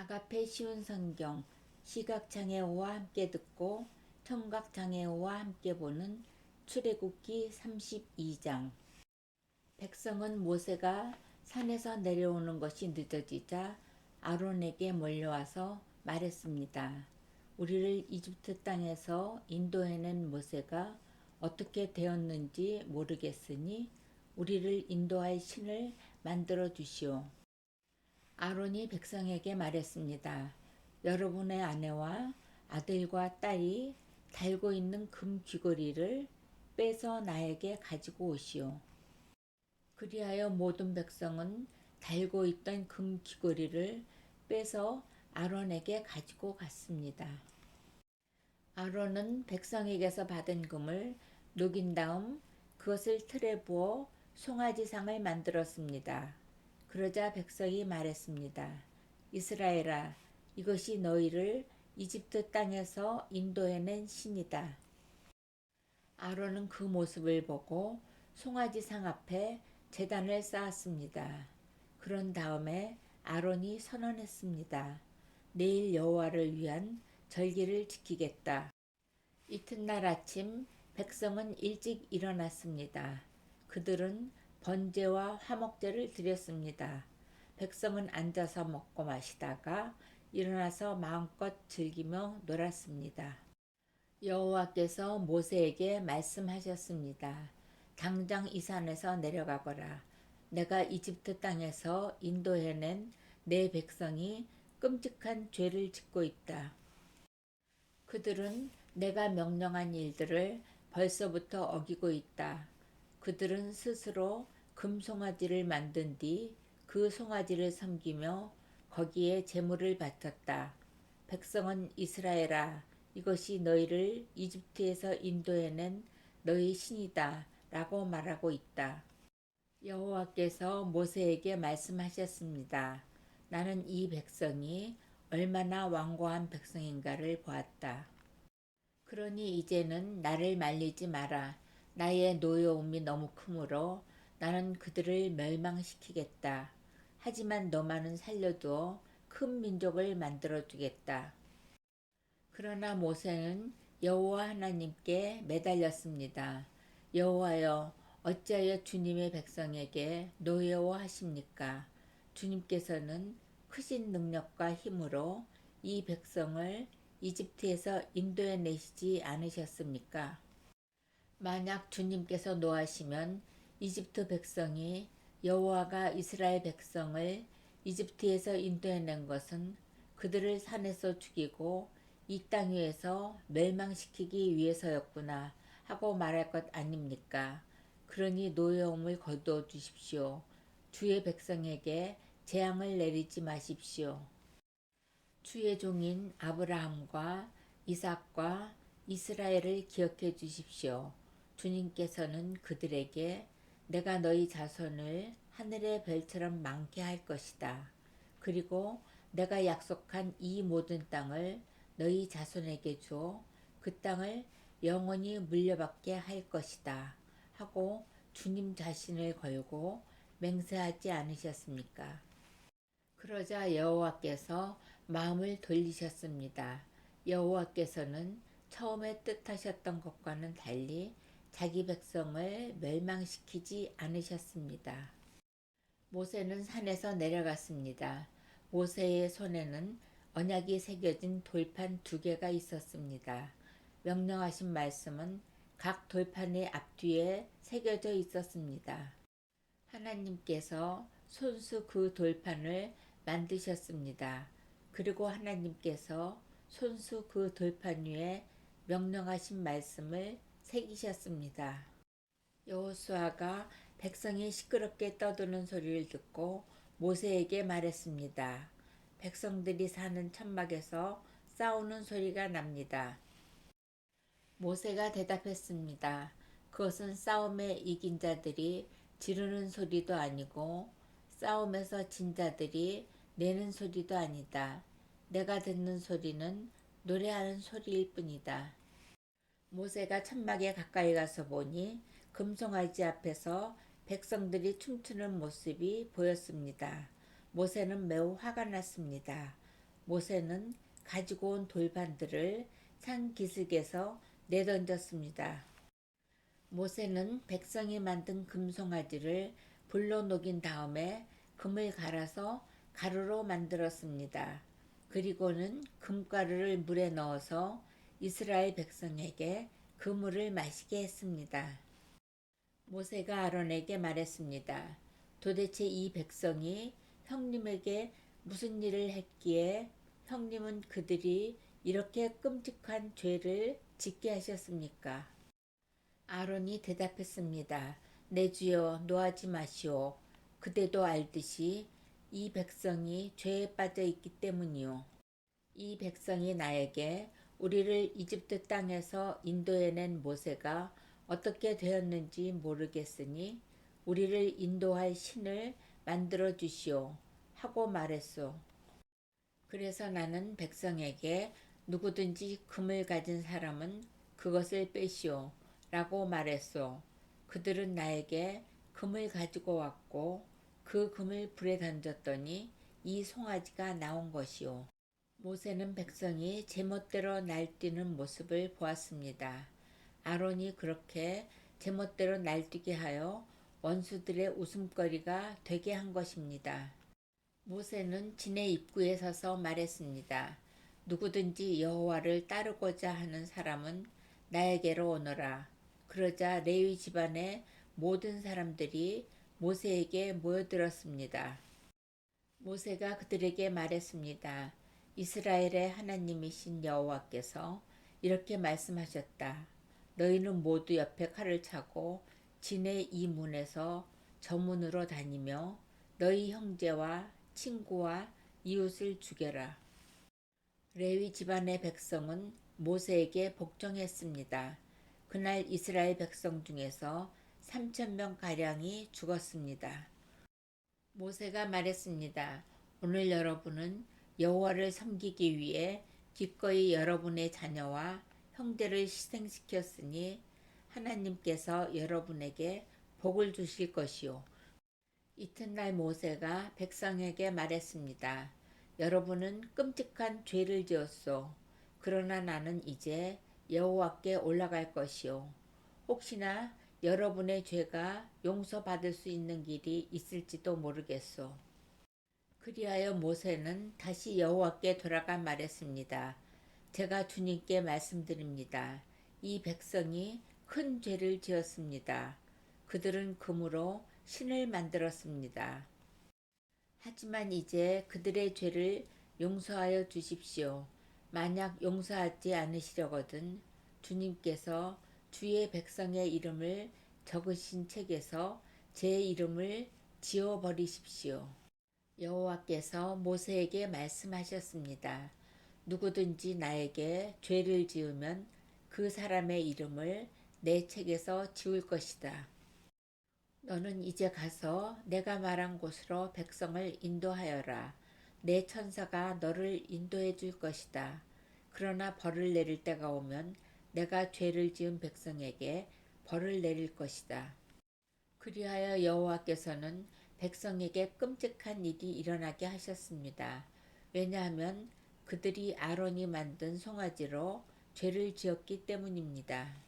아가페 쉬운 성경 시각장애우와 함께 듣고 청각장애우와 함께 보는 출애굽기 32장. 백성은 모세가 산에서 내려오는 것이 늦어지자 아론에게 몰려와서 말했습니다. 우리를 이집트 땅에서 인도해낸 모세가 어떻게 되었는지 모르겠으니 우리를 인도할 신을 만들어 주시오. 아론이 백성에게 말했습니다. 여러분의 아내와 아들과 딸이 달고 있는 금 귀걸이를 빼서 나에게 가지고 오시오. 그리하여 모든 백성은 달고 있던 금 귀걸이를 빼서 아론에게 가지고 갔습니다. 아론은 백성에게서 받은 금을 녹인 다음 그것을 틀에 부어 송아지상을 만들었습니다. 그러자 백성이 말했습니다. 이스라엘아, 이것이 너희를 이집트 땅에서 인도해낸 신이다. 아론은 그 모습을 보고 송아지상 앞에 제단을 쌓았습니다. 그런 다음에 아론이 선언했습니다. 내일 여호와를 위한 절기를 지키겠다. 이튿날 아침 백성은 일찍 일어났습니다. 그들은 번제와 화목제를 드렸습니다. 백성은 앉아서 먹고 마시다가 일어나서 마음껏 즐기며 놀았습니다. 여호와께서 모세에게 말씀하셨습니다. 당장 이 산에서 내려가거라. 내가 이집트 땅에서 인도해낸 내 백성이 끔찍한 죄를 짓고 있다. 그들은 내가 명령한 일들을 벌써부터 어기고 있다. 그들은 스스로 금송아지를 만든 뒤 그 송아지를 섬기며 거기에 제물을 바쳤다. 백성은 이스라엘아, 이것이 너희를 이집트에서 인도해낸 너희 신이다 라고 말하고 있다. 여호와께서 모세에게 말씀하셨습니다. 나는 이 백성이 얼마나 완고한 백성인가를 보았다. 그러니 이제는 나를 말리지 마라. 나의 노여움이 너무 크므로 나는 그들을 멸망시키겠다. 하지만 너만은 살려두어 큰 민족을 만들어 주겠다. 그러나 모세는 여호와 하나님께 매달렸습니다. 여호와여, 어찌하여 주님의 백성에게 노여워하십니까? 주님께서는 크신 능력과 힘으로 이 백성을 이집트에서 인도해 내시지 않으셨습니까? 만약 주님께서 노하시면 이집트 백성이 여호와가 이스라엘 백성을 이집트에서 인도해낸 것은 그들을 산에서 죽이고 이 땅 위에서 멸망시키기 위해서였구나 하고 말할 것 아닙니까? 그러니 노여움을 거두어 주십시오. 주의 백성에게 재앙을 내리지 마십시오. 주의 종인 아브라함과 이삭과 이스라엘을 기억해 주십시오. 주님께서는 그들에게 내가 너희 자손을 하늘의 별처럼 많게 할 것이다. 그리고 내가 약속한 이 모든 땅을 너희 자손에게 주어 그 땅을 영원히 물려받게 할 것이다. 하고 주님 자신을 걸고 맹세하지 않으셨습니까? 그러자 여호와께서 마음을 돌리셨습니다. 여호와께서는 처음에 뜻하셨던 것과는 달리 자기 백성을 멸망시키지 않으셨습니다. 모세는 산에서 내려갔습니다. 모세의 손에는 언약이 새겨진 돌판 2개가 있었습니다. 명령하신 말씀은 각 돌판의 앞뒤에 새겨져 있었습니다. 하나님께서 손수 그 돌판을 만드셨습니다. 그리고 하나님께서 손수 그 돌판 위에 명령하신 말씀을 새기셨습니다. 여호수아가 백성이 시끄럽게 떠드는 소리를 듣고 모세에게 말했습니다. 백성들이 사는 천막에서 싸우는 소리가 납니다. 모세가 대답했습니다. 그것은 싸움에 이긴 자들이 지르는 소리도 아니고 싸움에서 진 자들이 내는 소리도 아니다. 내가 듣는 소리는 노래하는 소리일 뿐이다. 모세가 천막에 가까이 가서 보니 금송아지 앞에서 백성들이 춤추는 모습이 보였습니다. 모세는 매우 화가 났습니다. 모세는 가지고 온 돌반들을 산 기슭에서 내던졌습니다. 모세는 백성이 만든 금송아지를 불로 녹인 다음에 금을 갈아서 가루로 만들었습니다. 그리고는 금가루를 물에 넣어서 이스라엘 백성에게 그 물을 마시게 했습니다. 모세가 아론에게 말했습니다. 도대체 이 백성이 형님에게 무슨 일을 했기에 형님은 그들이 이렇게 끔찍한 죄를 짓게 하셨습니까? 아론이 대답했습니다. 내 주여 노하지 마시오. 그대도 알듯이 이 백성이 죄에 빠져 있기 때문이요. 이 백성이 나에게 우리를 이집트 땅에서 인도해낸 모세가 어떻게 되었는지 모르겠으니 우리를 인도할 신을 만들어 주시오 하고 말했소. 그래서 나는 백성에게 누구든지 금을 가진 사람은 그것을 빼시오 라고 말했소. 그들은 나에게 금을 가지고 왔고 그 금을 불에 던졌더니 이 송아지가 나온 것이오. 모세는 백성이 제멋대로 날뛰는 모습을 보았습니다. 아론이 그렇게 제멋대로 날뛰게 하여 원수들의 웃음거리가 되게 한 것입니다. 모세는 진의 입구에 서서 말했습니다. 누구든지 여호와를 따르고자 하는 사람은 나에게로 오너라. 그러자 레위 집안의 모든 사람들이 모세에게 모여들었습니다. 모세가 그들에게 말했습니다. 이스라엘의 하나님이신 여호와께서 이렇게 말씀하셨다. 너희는 모두 옆에 칼을 차고 진의 이 문에서 저 문으로 다니며 너희 형제와 친구와 이웃을 죽여라. 레위 집안의 백성은 모세에게 복종했습니다. 그날 이스라엘 백성 중에서 3,000명 가량이 죽었습니다. 모세가 말했습니다. 오늘 여러분은 여호와를 섬기기 위해 기꺼이 여러분의 자녀와 형제를 희생시켰으니 하나님께서 여러분에게 복을 주실 것이요. 이튿날 모세가 백성에게 말했습니다. 여러분은 끔찍한 죄를 지었소. 그러나 나는 이제 여호와께 올라갈 것이요. 혹시나 여러분의 죄가 용서받을 수 있는 길이 있을지도 모르겠소. 그리하여 모세는 다시 여호와께 돌아가 말했습니다. 제가 주님께 말씀드립니다. 이 백성이 큰 죄를 지었습니다. 그들은 금으로 신을 만들었습니다. 하지만 이제 그들의 죄를 용서하여 주십시오. 만약 용서하지 않으시려거든 주님께서 주의 백성의 이름을 적으신 책에서 제 이름을 지워 버리십시오. 여호와께서 모세에게 말씀하셨습니다. 누구든지 나에게 죄를 지으면 그 사람의 이름을 내 책에서 지울 것이다. 너는 이제 가서 내가 말한 곳으로 백성을 인도하여라. 내 천사가 너를 인도해 줄 것이다. 그러나 벌을 내릴 때가 오면 내가 죄를 지은 백성에게 벌을 내릴 것이다. 그리하여 여호와께서는 백성에게 끔찍한 일이 일어나게 하셨습니다. 왜냐하면 그들이 아론이 만든 송아지로 죄를 지었기 때문입니다.